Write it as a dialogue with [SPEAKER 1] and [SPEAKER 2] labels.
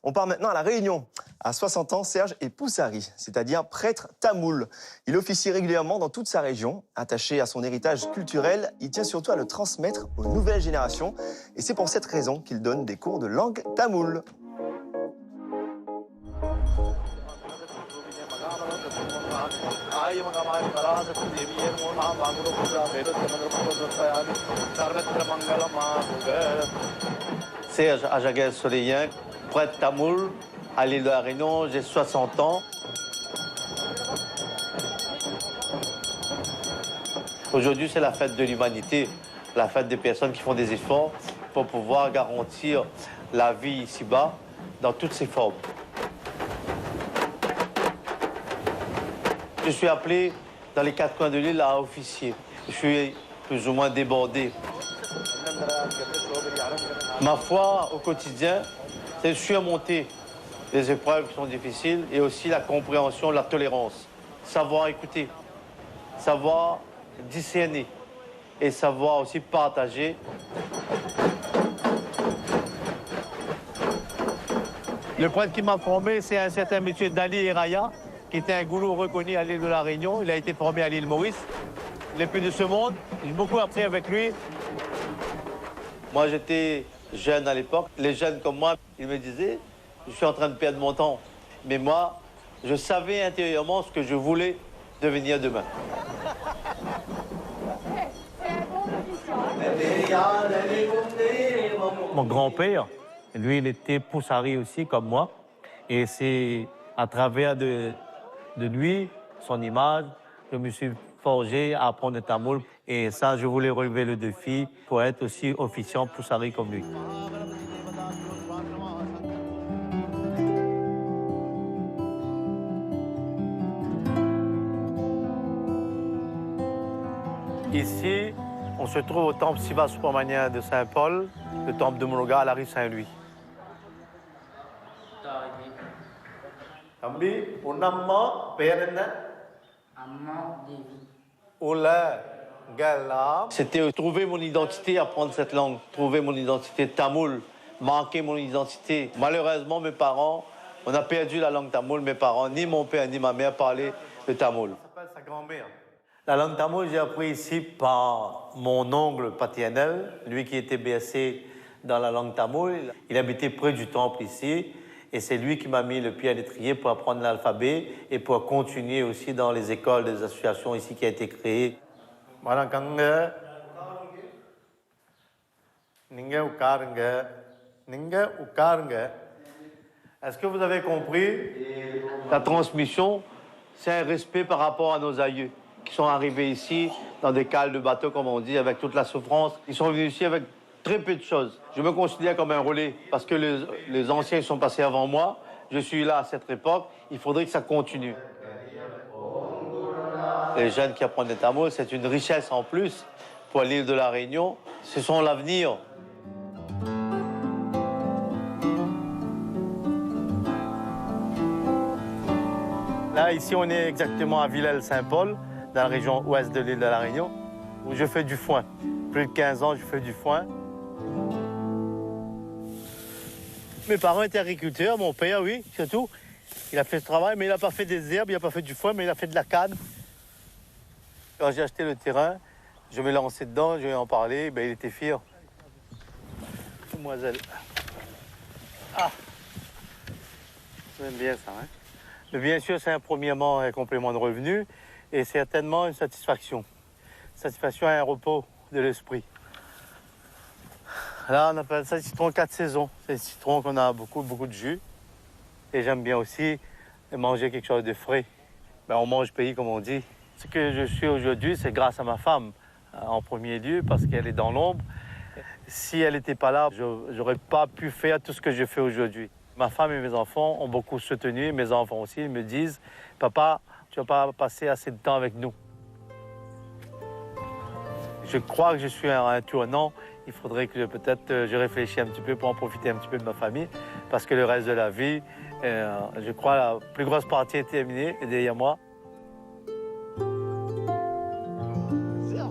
[SPEAKER 1] On part maintenant à La Réunion. À 60 ans, Serge est poussari, c'est-à-dire prêtre tamoul. Il officie régulièrement dans toute sa région. Attaché à son héritage culturel, il tient surtout à le transmettre aux nouvelles générations. Et c'est pour cette raison qu'il donne des cours de langue tamoul.
[SPEAKER 2] Serge Ajaguel Soleyen, prêtre tamoul, à l'île de la Réunion, j'ai 60 ans. Aujourd'hui, c'est la fête de l'humanité, la fête des personnes qui font des efforts pour pouvoir garantir la vie ici-bas dans toutes ses formes. Je suis appelé dans les 4 coins de l'île à officier. Je suis plus ou moins débordé. Ma foi au quotidien, c'est de surmonter les épreuves qui sont difficiles et aussi la compréhension, la tolérance. Savoir écouter, savoir discerner et savoir aussi partager. Le prêtre qui m'a formé, c'est un certain monsieur Dali Eraya, qui était un goulou reconnu à l'île de la Réunion. Il a été formé à l'île Maurice. Il n'est plus de ce monde. J'ai beaucoup appris avec lui. Moi, j'étais jeune à l'époque. Les jeunes comme moi, ils me disaient, je suis en train de perdre mon temps. Mais moi, je savais intérieurement ce que je voulais devenir demain. Mon grand-père, lui, il était poussari aussi, comme moi. Et c'est à travers de lui, son image, je me suis forgé à apprendre le tamoul. Et ça, je voulais relever le défi pour être aussi officiant poussari comme lui. Ici, on se trouve au temple Siva Subramania de Saint-Paul, le temple de Mologa à la rue Saint-Louis. C'était trouver mon identité, apprendre cette langue, trouver mon identité tamoul, marquer mon identité. Malheureusement, mes parents, on a perdu la langue tamoul. Mes parents, ni mon père ni ma mère parlaient le tamoul. Ça s'appelle sa grand-mère. La langue tamoul, j'ai appris ici par mon oncle paternel, lui qui était bercé dans la langue tamoul. Il habitait près du temple ici. Et c'est lui qui m'a mis le pied à l'étrier pour apprendre l'alphabet et pour continuer aussi dans les écoles, des associations ici qui a été créées. Est-ce que vous avez compris? La transmission, c'est un respect par rapport à nos aïeux qui sont arrivés ici dans des cales de bateau, comme on dit, avec toute la souffrance. Ils sont venus ici avec très peu de choses. Je me considère comme un relais parce que les anciens sont passés avant moi. Je suis là à cette époque. Il faudrait que ça continue. Les jeunes qui apprennent le tamoul, c'est une richesse en plus pour l'île de la Réunion. Ce sont l'avenir. Là, ici, on est exactement à Villèle-Saint-Paul, dans la région ouest de l'île de la Réunion, où je fais du foin. Plus de 15 ans, je fais du foin. Mes parents étaient agriculteurs, mon père, oui, surtout. Il a fait ce travail, mais il n'a pas fait des herbes, il n'a pas fait du foin, mais il a fait de la canne. Quand j'ai acheté le terrain, je me lançais dedans, je lui ai en parlé, ben, il était fier. Demoiselle. Ah! J'aime bien ça, hein? Mais bien sûr, c'est premièrement un complément de revenu et certainement une satisfaction. Satisfaction et un repos de l'esprit. Là, on appelle ça le citron 4 saisons. C'est le citron qu'on a beaucoup de jus. Et j'aime bien aussi manger quelque chose de frais. Ben, on mange pays, comme on dit. Ce que je suis aujourd'hui, c'est grâce à ma femme, en premier lieu, parce qu'elle est dans l'ombre. Si elle n'était pas là, je n'aurais pas pu faire tout ce que je fais aujourd'hui. Ma femme et mes enfants ont beaucoup soutenu, mes enfants aussi. Ils me disent, « Papa, tu ne vas pas passer assez de temps avec nous. » Je crois que je suis à un tournant. Il faudrait que peut-être je réfléchisse un petit peu pour en profiter un petit peu de ma famille, parce que le reste de la vie, je crois la plus grosse partie est terminée et derrière moi.